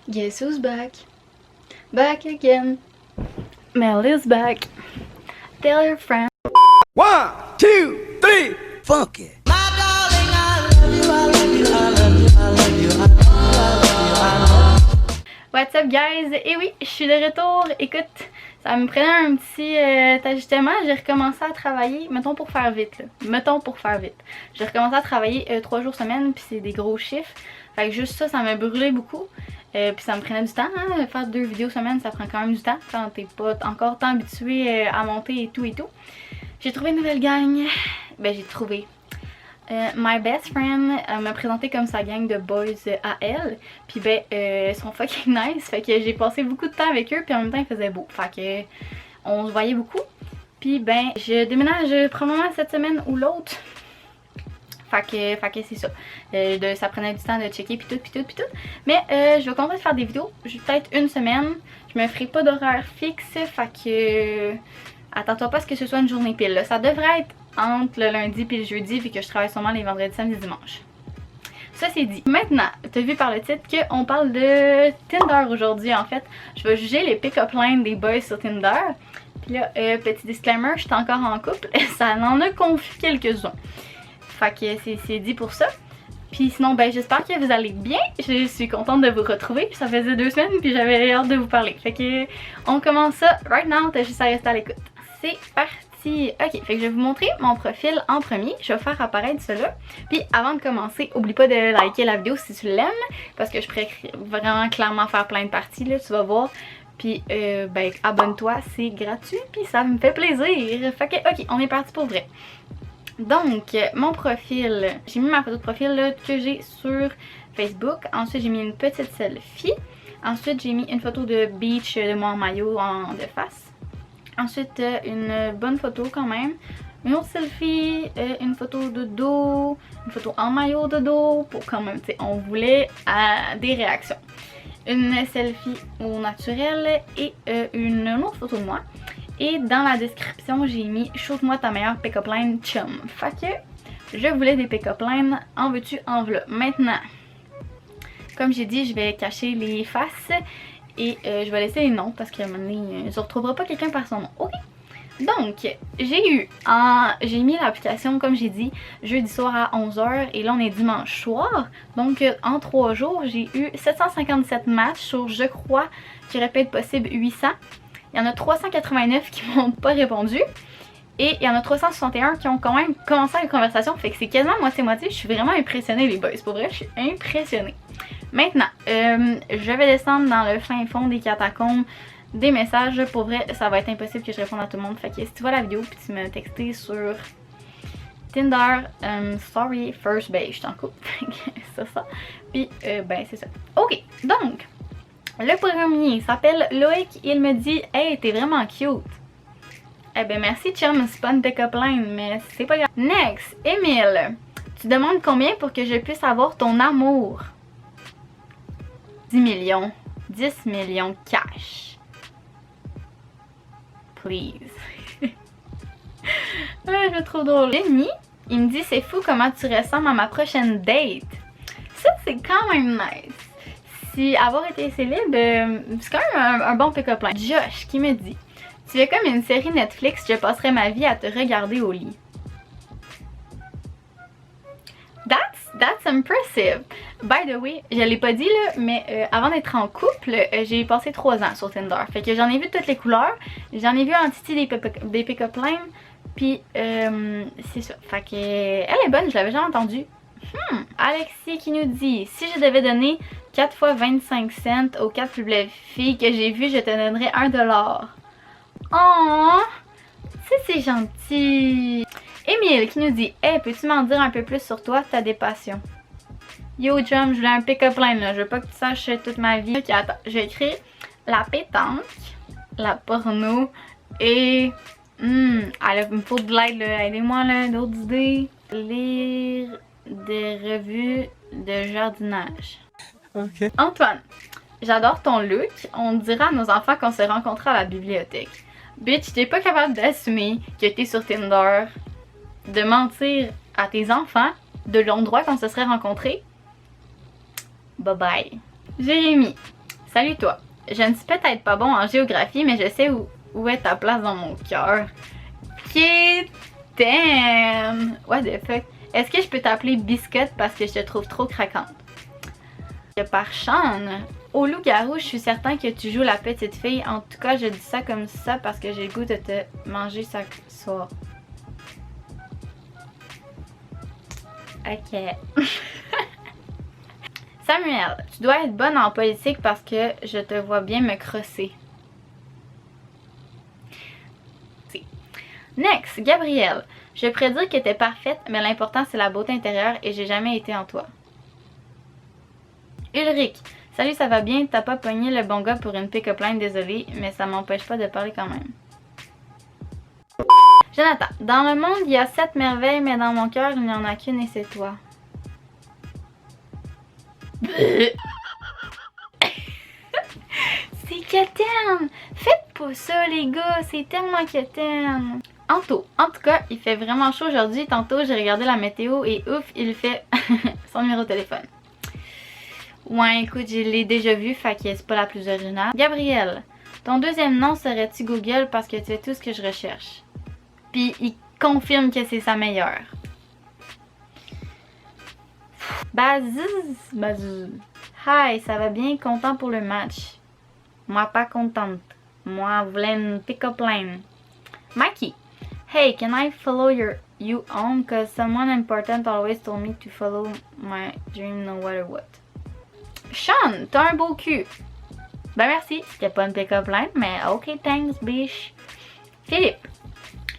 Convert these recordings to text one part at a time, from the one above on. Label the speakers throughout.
Speaker 1: Guess who's back? Back again. Mel is back. Tell your friend.
Speaker 2: 1, 2, 3, funk it.
Speaker 1: What's up guys? Et oui, je suis de retour. Écoute, ça me prenait un petit ajustement. J'ai recommencé à travailler, mettons pour faire vite là. Mettons pour faire vite. J'ai recommencé à travailler 3 jours semaine, puis c'est des gros chiffres. Fait que juste ça m'a brûlé beaucoup. Puis ça me prenait du temps, hein. Faire 2 vidéos semaine, ça prend quand même du temps quand t'es pas encore tant habitué à monter et tout et tout. J'ai trouvé une nouvelle gang. Ben j'ai trouvé. My best friend m'a présenté comme sa gang de boys à elle. Puis ben ils sont fucking nice. Fait que j'ai passé beaucoup de temps avec eux. Puis en même temps il faisait beau. Fait que on se voyait beaucoup. Puis ben je déménage probablement cette semaine ou l'autre. Fait que c'est ça. Ça prenait du temps de checker pis tout. Mais je vais continuer de faire des vidéos. Peut-être une semaine. Je me ferai pas d'horaire fixe. Fait que attends-toi pas à ce que ce soit une journée pile. Là. Ça devrait être entre le lundi puis le jeudi, vu que je travaille sûrement les vendredis, samedis, dimanches. Ça c'est dit. Maintenant, t'as vu par le titre qu'on parle de Tinder aujourd'hui en fait. Je vais juger les pick-up lines des boys sur Tinder. Puis là, petit disclaimer, je suis encore en couple. Ça en a confus quelques-uns. Fait que c'est dit pour ça. Puis sinon, ben j'espère que vous allez bien. Je suis contente de vous retrouver. Ça faisait 2 semaines puis j'avais hâte de vous parler. Fait que on commence ça right now. T'as juste à rester à l'écoute. C'est parti! Ok, fait que je vais vous montrer mon profil en premier. Je vais faire apparaître cela. Puis avant de commencer, oublie pas de liker la vidéo si tu l'aimes. Parce que je pourrais vraiment clairement faire plein de parties là, tu vas voir. Puis ben abonne-toi, c'est gratuit. Puis ça me fait plaisir. Fait que ok, on est parti pour vrai. Donc, mon profil, j'ai mis ma photo de profil là, que j'ai sur Facebook. Ensuite, j'ai mis une petite selfie. Ensuite, j'ai mis une photo de beach de moi en maillot de face. Ensuite, une bonne photo quand même. Une autre selfie, une photo de dos, une photo en maillot de dos. Pour quand même, tu sais, on voulait des réactions. Une selfie au naturel et une autre photo de moi. Et dans la description, j'ai mis « Shoot-moi ta meilleure pick-up line chum ». Fait que je voulais des pick-up lines, en veux-tu, en v'là. Maintenant, comme j'ai dit, je vais cacher les faces et je vais laisser les noms parce qu'à un moment donné, je ne retrouverai pas quelqu'un par son nom. Ok? Donc, j'ai mis l'application, comme j'ai dit, jeudi soir à 11h et là on est dimanche soir. Donc, en 3 jours, j'ai eu 757 matchs sur, je crois, qu'il aurait pu être possible 800. Il y en a 389 qui m'ont pas répondu. Et il y en a 361 qui ont quand même commencé la conversation. Fait que c'est quasiment moitié-moitié. Je suis vraiment impressionnée les boys. Pour vrai, je suis impressionnée. Maintenant, je vais descendre dans le fin fond des catacombes des messages. Pour vrai, ça va être impossible que je réponde à tout le monde. Fait que si tu vois la vidéo puis tu m'as texté sur Tinder, sorry, first base, je t'en coupe. C'est ça. Puis, ben c'est ça. Ok, donc... Le premier s'appelle Loïc, il me dit « Hey, t'es vraiment cute ». Eh ben merci chum, c'est pas une pick-up line, mais c'est pas grave. Next, Émile, tu demandes combien pour que je puisse avoir ton amour? 10 millions. 10 millions cash. Please. Ah, je le trouve drôle. Jenny, il me dit « C'est fou comment tu ressembles à ma prochaine date ». Ça, c'est quand même nice. Si avoir été célib, c'est quand même un bon pick-up line. Josh qui me dit « Tu es comme une série Netflix, je passerai ma vie à te regarder au lit. » That's impressive. By the way, je l'ai pas dit là, mais avant d'être en couple, j'ai passé 3 ans sur Tinder. Fait que j'en ai vu toutes les couleurs. J'en ai vu en titi des pick-up lines. Puis c'est ça. Fait que elle est bonne, je l'avais jamais entendue. Alexis qui nous dit « Si je devais donner 4 fois 25 cents aux 4 plus belles filles que j'ai vues, je te donnerais $1. Oh, c'est gentil. Émile qui nous dit « Hey, peux-tu m'en dire un peu plus sur toi, t'as des passions? » Yo chum, je voulais un pick-up line là, je veux pas que tu saches toute ma vie. Ok, attends, je vais écrire la pétanque, la porno et... il me faut de l'aide là, aidez-moi là, d'autres idées. Lire des revues de jardinage.
Speaker 2: Ok.
Speaker 1: Antoine, j'adore ton look. On dira à nos enfants qu'on s'est rencontrés à la bibliothèque. Bitch, t'es pas capable d'assumer que t'es sur Tinder, de mentir à tes enfants de l'endroit qu'on se serait rencontrés. Bye bye. Jérémy, Salut toi. Je ne suis peut-être pas bon en géographie, mais je sais où est ta place dans mon cœur. Kitten! What the fuck? Est-ce que je peux t'appeler Biscotte parce que je te trouve trop craquante? Par Sean. Au loup-garou, je suis certain que tu joues la petite fille. En tout cas, je dis ça comme ça parce que j'ai le goût de te manger chaque soir. Ok. Samuel, tu dois être bonne en politique parce que je te vois bien me crosser. Next, Gabrielle. Je prédis que t'es parfaite, mais l'important c'est la beauté intérieure et j'ai jamais été en toi. Ulrich. Salut, ça va bien? T'as pas pogné le bon gars pour une pick-up line, désolé, mais ça m'empêche pas de parler quand même. Jonathan. Dans le monde, il y a 7 merveilles, mais dans mon cœur, il n'y en a qu'une et c'est toi. C'est quétaine! Faites pas ça les gars, c'est tellement quétaine! Anto, en tout cas, il fait vraiment chaud aujourd'hui. Tantôt, j'ai regardé la météo et ouf, il fait son numéro de téléphone. Ouais, écoute, je l'ai déjà vu, fait que c'est pas la plus originale. Gabrielle, ton deuxième nom serait-tu Google parce que tu es tout ce que je recherche? Puis il confirme que c'est sa meilleure. Bazz. Hi, ça va bien? Content pour le match. Moi pas contente. Moi voulais une pick-up line. Mikey. Hey, can I follow you on? Cause someone important always told me to follow my dream no matter what. Sean, t'as un beau cul. Ben merci, c'était pas une pick-up line, mais ok, thanks, biche. Philippe.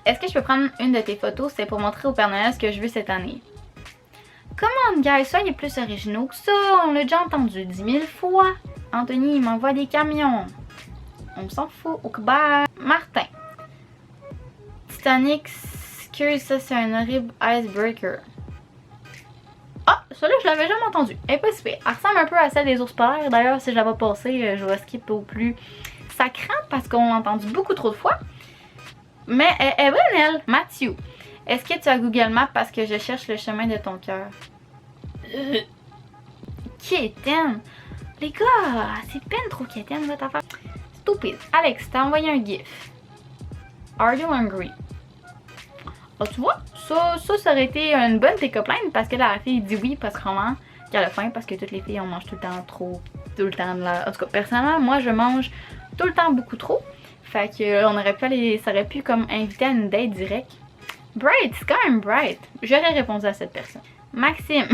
Speaker 1: Est-ce que je peux prendre une de tes photos? C'est pour montrer au Père Noël ce que je veux cette année. Comment, guys, soyez plus originaux que ça. On l'a déjà entendu 10 000 fois. Anthony, il m'envoie des camions. On s'en fout. Ok, bye. Martin. Titanic, excuse, ça c'est un horrible icebreaker. Ah, celui-là je l'avais jamais entendu. Elle est pas super. Elle ressemble un peu à celle des ours polaires. D'ailleurs, si je la vois passer, je vais skip au plus sacrant parce qu'on l'a entendu beaucoup trop de fois. Mais elle est bonne, elle. Mathieu. Est-ce que tu as Google Maps parce que je cherche le chemin de ton cœur? Quétaine. Les gars, c'est peine trop quétaine votre affaire. Stupide. Alex, t'as envoyé un gif. Are you hungry? Oh, tu vois, ça aurait été une bonne pick-up line parce que la fille dit oui parce vraiment qu'elle a faim parce que toutes les filles on mange tout le temps trop, tout le temps de la... En tout cas, personnellement, moi je mange tout le temps beaucoup trop. Fait que on aurait pu aller, ça aurait pu comme inviter à une date direct. Bright, c'est quand même Bright. J'aurais répondu à cette personne. Maxime,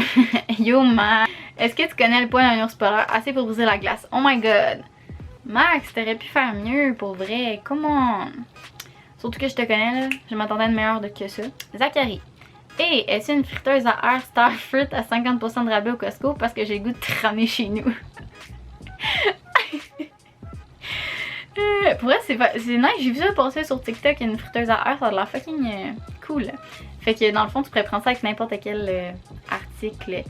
Speaker 1: yo ma, est-ce que tu connais le poids d'un ours polaire assez pour briser la glace? Oh my god. Max, t'aurais pu faire mieux pour vrai, come on. Surtout que je te connais là, je m'attendais à une meilleure que ça. Zachary. Hey, est-ce une friteuse à air Starfruit à 50% de rabais au Costco parce que j'ai le goût de te ramener chez nous? Pour vrai, c'est nice, j'ai vu ça passer sur TikTok, une friteuse à air, ça a l'air fucking cool. Fait que dans le fond, tu pourrais prendre ça avec n'importe quel article.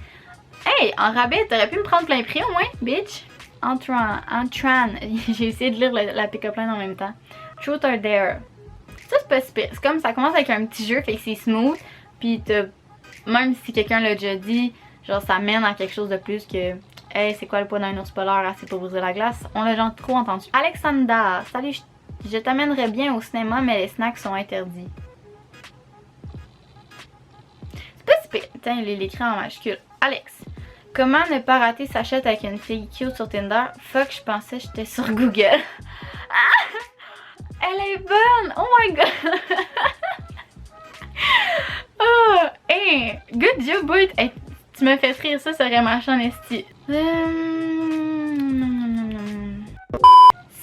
Speaker 1: Hey, en rabais, t'aurais pu me prendre plein prix au moins, bitch? Entran. J'ai essayé de lire la pick-up line en même temps. Truth or Dare. Ça, c'est pas super. C'est comme ça commence avec un petit jeu, fait que c'est smooth. Puis même si quelqu'un l'a déjà dit, genre ça mène à quelque chose de plus que hey, c'est quoi le poids d'un ours polaire assez pour briser la glace? On l'a genre trop entendu. Alexandra, salut, je t'amènerais bien au cinéma, mais les snacks sont interdits. C'est pas super. Tiens, il est l'écrit en majuscule. Alex, comment ne pas rater sa chatte avec une fille cute sur Tinder? Fuck, je pensais que j'étais sur Google. Ah! Elle est bonne! Oh my god! Oh! Hey! Good job, boy! Hey, tu me fais rire, ça serait machin esti.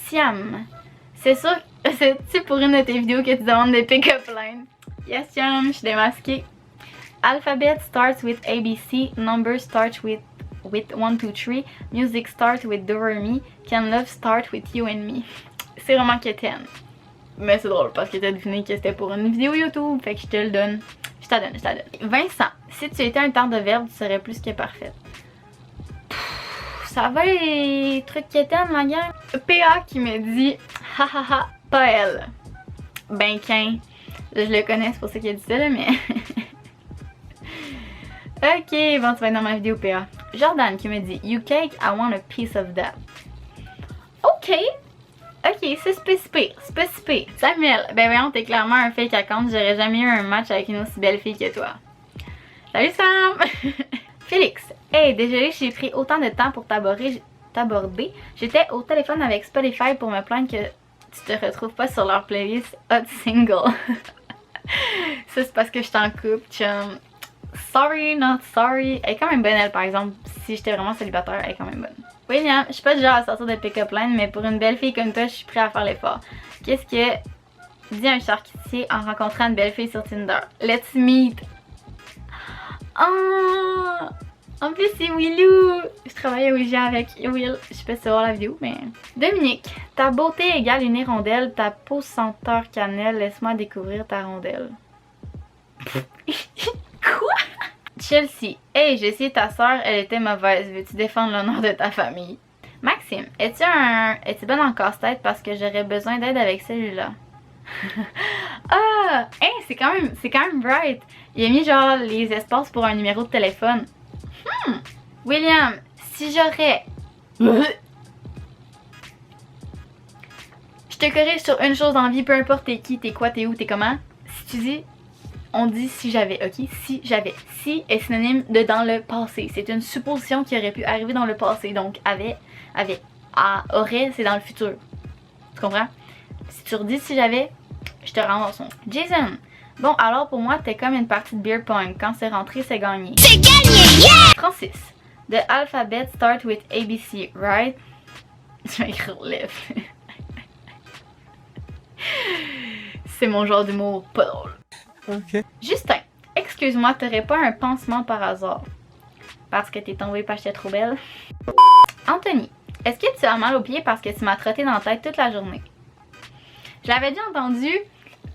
Speaker 1: Siam. C'est sûr, c'est pour une de tes vidéos que tu demandes des pick-up lines. Yes, Siam, je suis démasquée. Alphabet starts with ABC, numbers start with 1, 2, 3, music start with do, re, mi, can love start with you and me. C'est vraiment quétaine. Mais c'est drôle parce que t'as deviné que c'était pour une vidéo YouTube, fait que je te le donne. Je t'en donne. Vincent, si tu étais un temps de verbe, tu serais plus que parfaite. Ça va les trucs quétaines, ma gang? PA qui me dit hahaha, pas elle. Ben qu'un. Je le connais, c'est pour ça qu'il a dit ça là, mais. Ok, bon, tu vas être dans ma vidéo PA. Jordan qui me dit you cake, I want a piece of that. Ok, c'est spécifique. Samuel, ben voyons, t'es clairement un fake account. J'aurais jamais eu un match avec une aussi belle fille que toi. Salut Sam! Félix, hey, désolé, j'ai pris autant de temps pour t'aborder. J'étais au téléphone avec Spotify pour me plaindre que tu te retrouves pas sur leur playlist Hot Single. Ça, c'est parce que je t'en coupe, chum. Sorry, not sorry. Elle est quand même bonne, elle, par exemple. Si j'étais vraiment célibataire, elle est quand même bonne. William, je suis pas du genre à sortir de pick-up line, mais pour une belle fille comme toi, je suis prêt à faire l'effort. Qu'est-ce que dit un charcutier en rencontrant une belle fille sur Tinder? Let's meet. Oh! En plus, c'est Willou! Je travaillais au IGA avec Will. Je sais pas si tu vas voir la vidéo, mais. Dominique, ta beauté égale une hirondelle, ta peau senteur cannelle, laisse-moi découvrir ta rondelle. Quoi? Chelsea, hey, j'ai essayé ta soeur, elle était mauvaise. Veux-tu défendre l'honneur de ta famille? Maxime, es-tu bonne en casse-tête parce que j'aurais besoin d'aide avec celui-là? Ah! Hey, c'est quand même bright. Il a mis genre les espaces pour un numéro de téléphone. William, si j'aurais. Je te corrige sur une chose en vie, peu importe t'es qui, t'es quoi, t'es où, t'es comment. Si tu dis. On dit si j'avais, ok? Si j'avais. Si est synonyme de dans le passé. C'est une supposition qui aurait pu arriver dans le passé. Donc, avait. Aurait, c'est dans le futur. Tu comprends? Si tu redis si j'avais, je te rends son. Jason. Bon, alors pour moi, t'es comme une partie de beer pong. Quand c'est rentré, c'est gagné. C'est gagné, yeah! Francis. The alphabet start with ABC, right? Je vais écrire left. C'est mon genre d'humour pas drôle.
Speaker 2: Ok.
Speaker 1: Justin, excuse-moi, t'aurais pas un pansement par hasard? Parce que t'es tombée parce que j'étais trop belle? Anthony, est-ce que tu as mal aux pieds parce que tu m'as trotté dans la tête toute la journée? Je l'avais déjà entendu,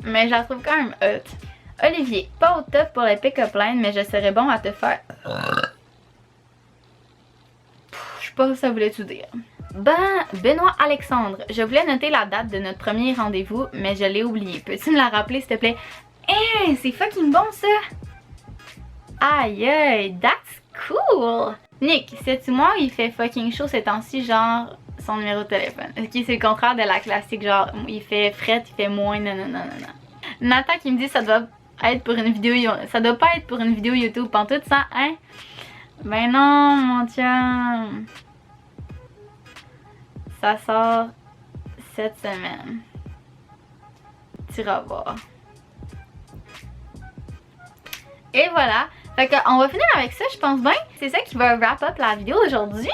Speaker 1: mais je la trouve quand même hot. Olivier, pas au top pour les pick-up lines, mais je serais bon à te faire... Je sais pas ce que ça voulait tout dire. Benoît Alexandre, je voulais noter la date de notre premier rendez-vous, mais je l'ai oublié. Peux-tu me la rappeler, s'il te plaît? Hein, c'est fucking bon, ça! Aïe, aïe, that's cool! Nick, sais-tu moi, il fait fucking chaud ces temps-ci, genre son numéro de téléphone. Ok, c'est le contraire de la classique, genre il fait fret, il fait moins, non. Nathan qui me dit ça doit être pour une vidéo, ça doit pas être pour une vidéo YouTube pantoute, ça, hein? Ben non, mon chum! Ça sort cette semaine. Tu vas voir. Et voilà. Fait qu'on va finir avec ça, je pense bien. C'est ça qui va wrap up la vidéo d'aujourd'hui.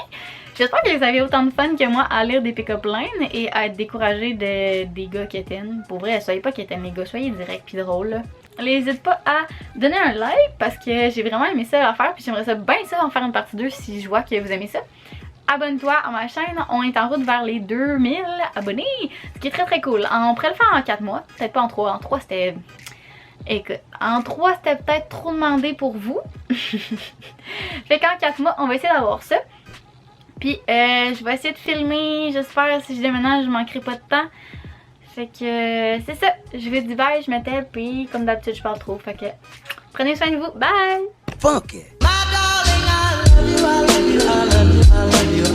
Speaker 1: J'espère que vous avez autant de fun que moi à lire des pick-up lines et à être découragé des gars quétaines. Pour vrai, soyez pas quétaines les gars, soyez directs pis drôles. N'hésite pas à donner un like parce que j'ai vraiment aimé ça à faire. Puis j'aimerais ça bien ça en faire une partie 2 si je vois que vous aimez ça. Abonne-toi à ma chaîne, on est en route vers les 2000 abonnés, ce qui est très très cool. On pourrait le faire en 4 mois, peut-être pas en 3. En 3 c'était... Écoute, en 3 c'était peut-être trop demandé pour vous. Fait qu'en 4 mois, on va essayer d'avoir ça. Puis je vais essayer de filmer, j'espère si je déménage, je manquerai pas de temps. Fait que c'est ça, je vais du bye, je m'étais, puis comme d'habitude je parle trop. Fait que prenez soin de vous, bye!
Speaker 2: Funky. My darling, I love you, I love you, I love you, I love you.